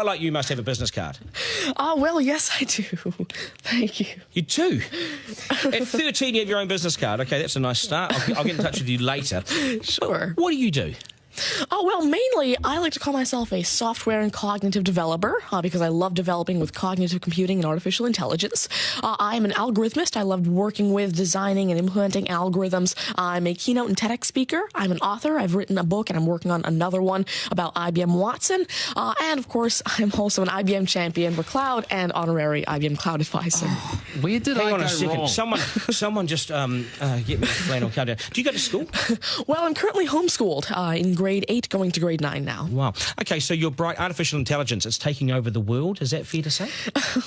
I like you must have a business card. Well, yes, I do. Thank you. You do? At 13, you have your own business card. OK, that's a nice start. I'll get in touch with you later. Sure. What do you do? Well, mainly, I like to call myself a software and cognitive developer because I love developing with cognitive computing and artificial intelligence. I'm an algorithmist. I love working with, designing, and implementing algorithms. I'm a keynote and TEDx speaker. I'm an author. I've written a book, and I'm working on another one about IBM Watson. And, of course, I'm also an IBM champion for cloud and honorary IBM cloud advisor. Oh, where did Hang I on go a second. wrong? Someone just get me a flannel countdown. Do you go to school? Well, I'm currently homeschooled in grade 8, going to grade 9 now. Wow. OK, so you're bright. Artificial intelligence, it's taking over the world. Is that fair to say?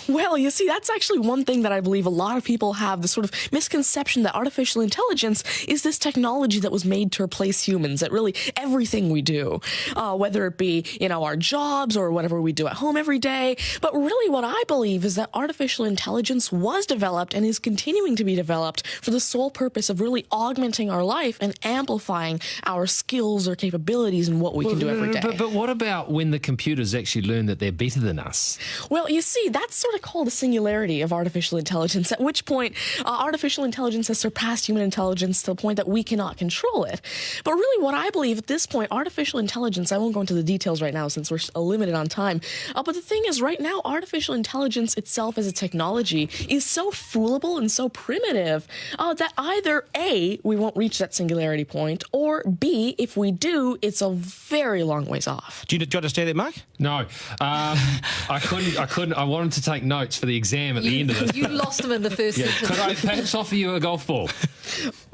Well, you see, that's actually one thing that I believe a lot of people have, this sort of misconception that artificial intelligence is this technology that was made to replace humans at really everything we do, whether it be, our jobs or whatever we do at home every day. But really what I believe is that artificial intelligence was developed and is continuing to be developed for the sole purpose of really augmenting our life and amplifying our skills or capabilities and what we can do every day. But what about when the computers actually learn that they're better than us? Well, you see, that's sort of called a singularity of artificial intelligence, at which point artificial intelligence has surpassed human intelligence to the point that we cannot control it. But really what I believe at this point, artificial intelligence, I won't go into the details right now since we're limited on time, but the thing is right now, artificial intelligence itself as a technology is so foolable and so primitive that either A, we won't reach that singularity point, or B, if we do, it's a very long ways off. Do you understand that, Mark? No. I couldn't. I wanted to take notes for the exam at the end of it. You lost them in the first sentence. Could I perhaps offer you a golf ball?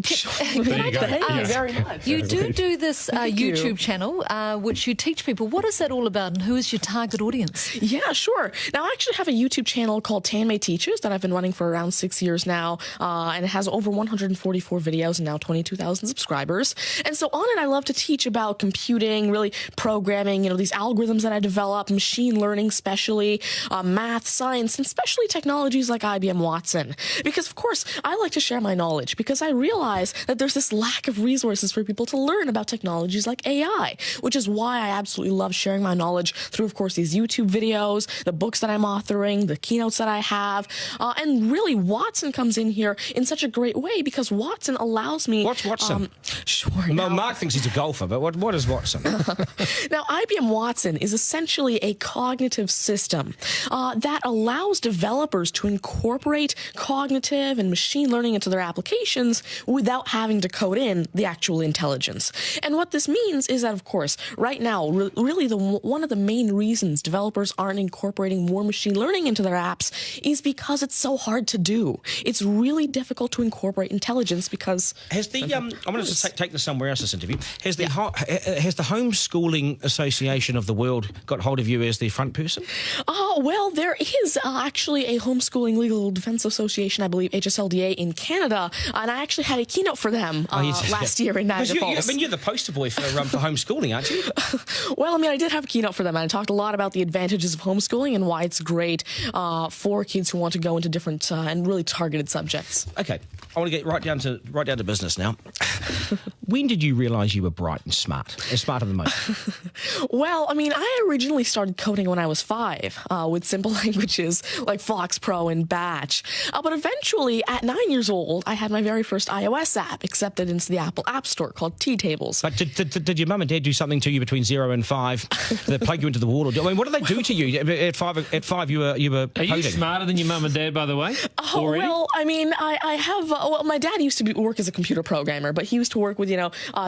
There you go. Thank you very much. You do this YouTube channel, which you teach people. What is that all about, and who is your target audience? Yeah, sure. Now, I actually have a YouTube channel called Tanmay Teaches that I've been running for around 6 years now, and it has over 144 videos and now 22,000 subscribers. And so on it, I love to teach about computing, really programming, these algorithms that I develop, machine learning especially, math, science, and especially technologies like IBM Watson. Because, of course, I like to share my knowledge because I realize that there's this lack of resources for people to learn about technologies like AI, which is why I absolutely love sharing my knowledge through, of course, these YouTube videos, the books that I'm authoring, the keynotes that I have, and really Watson comes in here in such a great way because Watson allows me... What's Watson? Sure. Well, Mark thinks he's a golfer, but what is Watson? Now, IBM Watson is essentially a cognitive system that allows developers to incorporate cognitive and machine learning into their applications without having to code in the actual intelligence. And what this means is that, of course, right now, really one of the main reasons developers aren't incorporating more machine learning into their apps is because it's so hard to do. It's really difficult to incorporate intelligence because... Has the I wanted to take this somewhere else, this interview. Has the Homeschooling Association of the World got hold of you as the front person? Well, there is actually a Homeschooling Legal Defense Association, I believe, HSLDA, in Canada, and I actually had a keynote for them last year in Niagara Falls. You're the poster boy for homeschooling, aren't you? Well, I did have a keynote for them, and I talked a lot about the advantages of homeschooling and why it's great for kids who want to go into different and really targeted subjects. Okay, I want to get right down to business now. When did you realise you were bright and smart, and smarter than most? Well, I originally started coding when I was 5 with simple languages like Fox Pro and Batch. But eventually, at 9 years old, I had my very first iOS app accepted into the Apple App Store called T-Tables. But did your mum and dad do something to you between 0 and 5 that plug you into the wall? What did they do to you at 5? At 5, you were coding. Are you smarter than your mum and dad, by the way? Already? Well, I have. My dad used to work as a computer programmer, but he used to work with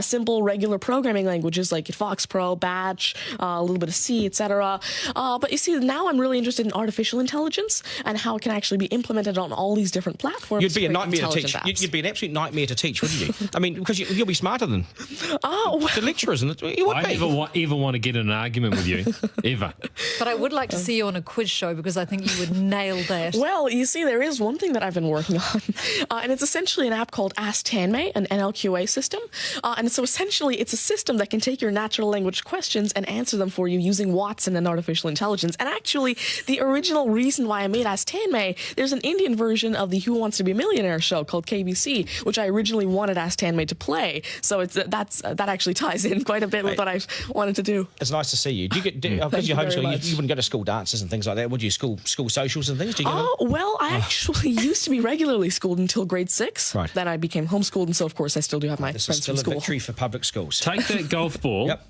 simple regular programming languages like Fox Pro, Batch, a little bit of C, etc. But you see, now I'm really interested in artificial intelligence and how it can actually be implemented on all these different platforms. You'd be a nightmare to teach. You'd be an absolute nightmare to teach, wouldn't you? Because you'll be smarter than the lecturers, and you would I never want to get in an argument with you, ever. But I would like to see you on a quiz show because I think you would nail that. Well, you see, there is one thing that I've been working on, and it's essentially an app called Ask Tanmay, an NLQA system. And so essentially, it's a system that can take your natural language questions and answer them for you using Watson and artificial intelligence. And actually, the original reason why I made Ask Tanmay, there's an Indian version of the Who Wants to Be a Millionaire show called KBC, which I originally wanted Ask Tanmay to play. So that actually ties in quite a bit with what I wanted to do. It's nice to see you. Do you get because you're homeschooling? You wouldn't go to school dances and things like that, would you? School socials and things. Do you get well, I actually used to be regularly schooled until grade 6. Right. Then I became homeschooled, and so of course I still do have my This friends is still from a school. victory for public schools. Take that golf ball Yep.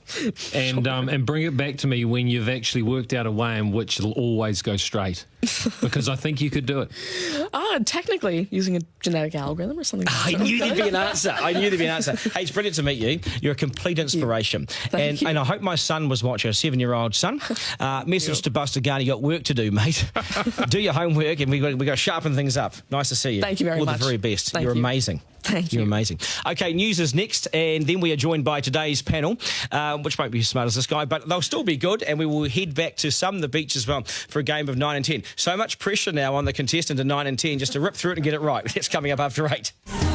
and bring it back to me when you've actually worked out a way in which it'll always go straight. Because I think you could do it. Technically, using a genetic algorithm or something. I knew there'd be an answer. Hey, it's brilliant to meet you. You're a complete inspiration. Thank you. And I hope my son was watching, a 7-year-old son. Message to Buster Garner, you got work to do, mate. Do your homework, and we got to sharpen things up. Nice to see you. Thank you very much. much. All the very best. Thank You're you. amazing. Thank you. You're amazing. Okay, news is next, and then we are joined by today's panel, which won't be as smart as this guy, but they'll still be good, and we will head back to some of the beach as well for a game of 9 and 10. So much pressure now on the contestant in 9 and 10 just to rip through it and get it right. It's coming up after 8.